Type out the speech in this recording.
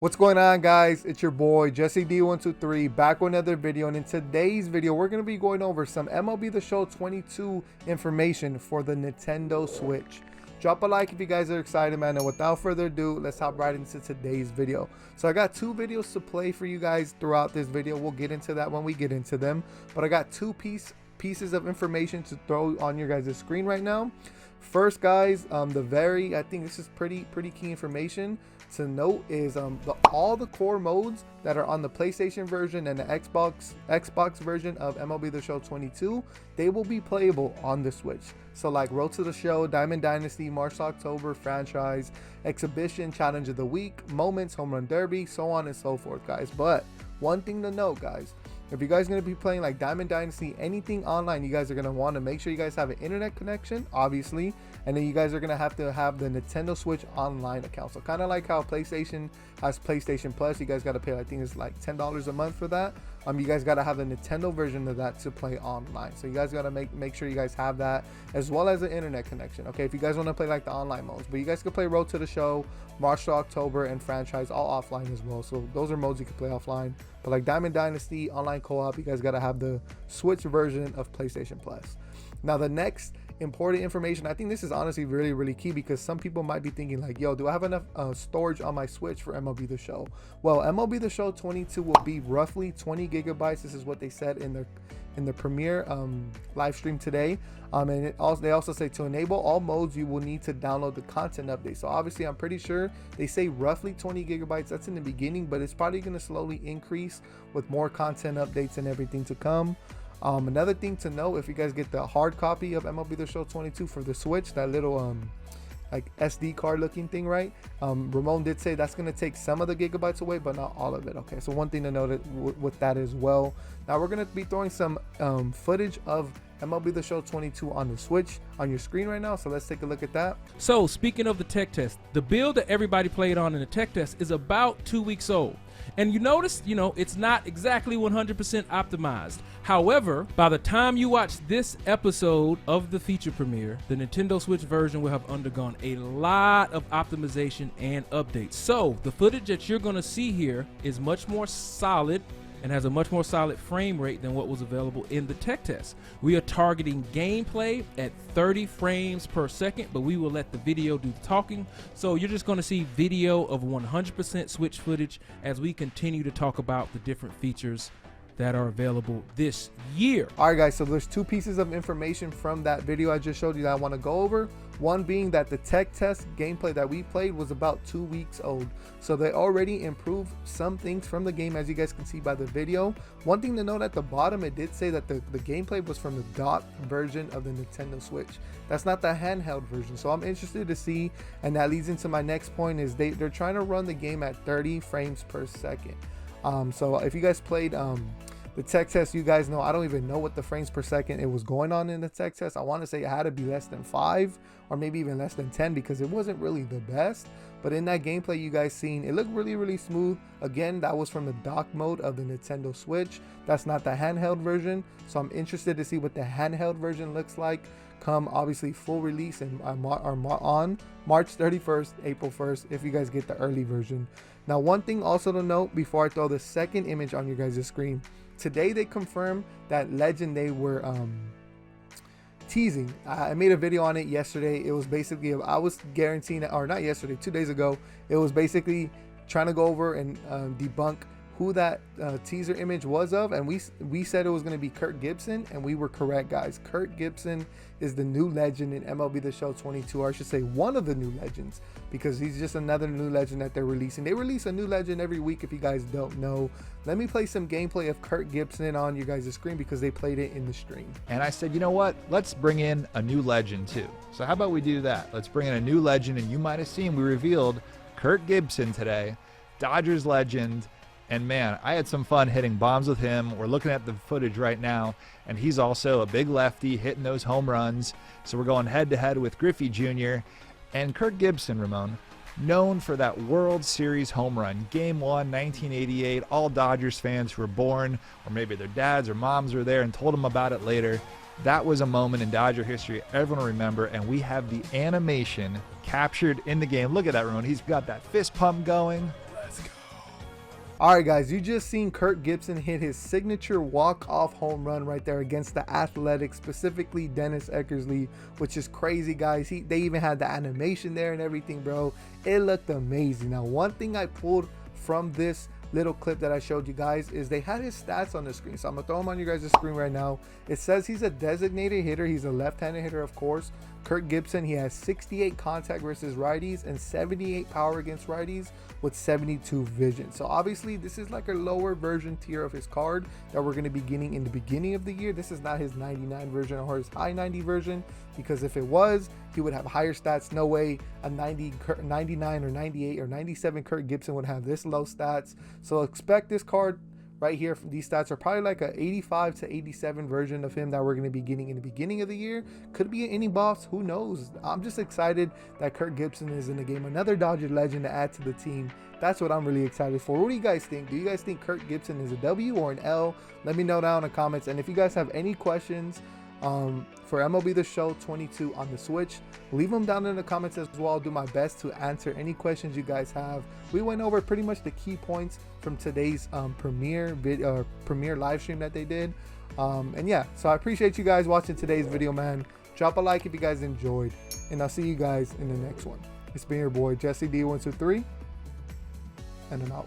What's going on, guys? It's your boy Jesse D123 back with another video, and in today's video we're going to be going over some MLB The Show 22 information for the Nintendo Switch. Drop a like if you guys are excited, man, and without further ado, let's hop right into today's video. So I got two videos to play for you guys throughout this video. We'll get into that when we get into them, but I got two pieces of information to throw on your guys' screen right now. First, guys, I think this is pretty key information to note is all the core modes that are on the PlayStation version and the Xbox version of MLB The Show 22, they will be playable on the Switch. So like Road to the Show, Diamond Dynasty, March to October, Franchise, Exhibition, Challenge of the Week, Moments, Home Run Derby, so on and so forth, guys. But one thing to note, guys, if you guys are going to be playing like Diamond Dynasty, anything online, you guys are going to want to make sure you guys have an internet connection, obviously, and then you guys are going to have the Nintendo Switch online account. So kind of like how PlayStation has PlayStation Plus, you guys got to pay, I think it's like $10 a month for that. You guys got to have the Nintendo version of that to play online. So you guys got to make sure you guys have that, as well as an internet connection. Okay, if you guys want to play like the online modes, but you guys can play Road to the Show, March to October, and Franchise all offline as well. So those are modes you can play offline. But like Diamond Dynasty, online co-op, you guys got to have the Switch version of PlayStation Plus. Now the next important information, I think this is honestly really key, because some people might be thinking like, yo, do I have enough storage on my Switch for MLB The Show? Well, MLB The Show 22 will be roughly 20 gigabytes. This is what they said in the premiere live stream today. And they also say to enable all modes, you will need to download the content update. So obviously I'm pretty sure they say roughly 20 gigabytes. That's in the beginning, but it's probably going to slowly increase with more content updates and everything to come. Another thing to note, if you guys get the hard copy of MLB The Show 22 for the Switch, that little like SD card looking thing, right? Ramon did say that's going to take some of the gigabytes away, but not all of it. Okay, so one thing to note with that as well. Now we're going to be throwing some footage of MLB The Show 22 on the Switch on your screen right now, so let's take a look at that. So speaking of the tech test, the build that everybody played on in the tech test is about 2 weeks old. And you notice, it's not exactly 100% optimized. However, by the time you watch this episode of the feature premiere, the Nintendo Switch version will have undergone a lot of optimization and updates. So the footage that you're going to see here is much more solid and has a much more solid frame rate than what was available in the tech test. We are targeting gameplay at 30 frames per second, but we will let the video do the talking. So you're just gonna see video of 100% Switch footage as we continue to talk about the different features that are available this year. All right, guys, so there's two pieces of information from that video I just showed you that I want to go over. One being that the tech test gameplay that we played was about 2 weeks old. So they already improved some things from the game, as you guys can see by the video. One thing to note at the bottom, it did say that the gameplay was from the dock version of the Nintendo Switch. That's not the handheld version. So I'm interested to see, and that leads into my next point, is they're trying to run the game at 30 frames per second. So if you guys played the tech test, you guys know I don't even know what the frames per second it was going on in the tech test. I want to say it had to be less than 5 or maybe even less than 10, because it wasn't really the best. But in that gameplay you guys seen, it looked really smooth. Again, that was from the dock mode of the Nintendo Switch. That's not the handheld version. So I'm interested to see what the handheld version looks like come obviously full release and on March 31st, April 1st, if you guys get the early version. Now, one thing also to note before I throw the second image on your guys' screen, today they confirmed that legend they were teasing. I made a video on it yesterday. It was basically, I was guaranteeing, or not yesterday, 2 days ago, it was basically trying to go over and debunk who that teaser image was of, and we said it was going to be Kirk Gibson, and we were correct, guys. Kirk Gibson is the new legend in MLB The Show 22, or I should say one of the new legends, because he's just another new legend that they're releasing. They release a new legend every week, if you guys don't know. Let me play some gameplay of Kirk Gibson on your guys' screen, because they played it in the stream. And I said, you know what? Let's bring in a new legend too. So how about we do that? Let's bring in a new legend, and you might have seen we revealed Kirk Gibson today, Dodgers legend. And man, I had some fun hitting bombs with him. We're looking at the footage right now, and he's also a big lefty hitting those home runs. So we're going head to head with Griffey Jr. and Kirk Gibson, Ramon, known for that World Series home run, Game 1, 1988. All Dodgers fans who were born, or maybe their dads or moms were there and told them about it later. That was a moment in Dodger history everyone will remember, and we have the animation captured in the game. Look at that, Ramon. He's got that fist pump going. Let's go. All right, guys, you just seen Kirk Gibson hit his signature walk-off home run right there against the Athletics, specifically Dennis Eckersley, which is crazy, guys. They even had the animation there and everything, bro. It looked amazing. Now, one thing I pulled from this little clip that I showed you guys is they had his stats on the screen. So I'm gonna throw them on you guys' screen right now. It says he's a designated hitter. He's a left-handed hitter, of course. Kirk Gibson, he has 68 contact versus righties and 78 power against righties with 72 vision. So obviously this is like a lower version tier of his card that we're going to be getting in the beginning of the year. This is not his 99 version or his high 90 version, because if it was, he would have higher stats. No way a 99 or 98 or 97 Kirk Gibson would have this low stats. So expect this card right here. These stats are probably like a 85 to 87 version of him that we're going to be getting in the beginning of the year. Could be any boss, who knows. I'm just excited that Kirk Gibson is in the game, another Dodger legend to add to the team. That's what I'm really excited for. What do you guys think? Do you guys think Kirk Gibson is a W or an L? Let me know down in the comments. And if you guys have any questions for MLB The Show 22 on the Switch, leave them down in the comments as well. I'll do my best to answer any questions you guys have. We went over pretty much the key points from today's premiere live stream that they did, and yeah, so I appreciate you guys watching today's video, man. Drop a like if you guys enjoyed, and I'll see you guys in the next one. It's been your boy Jesse D123, and I'm out.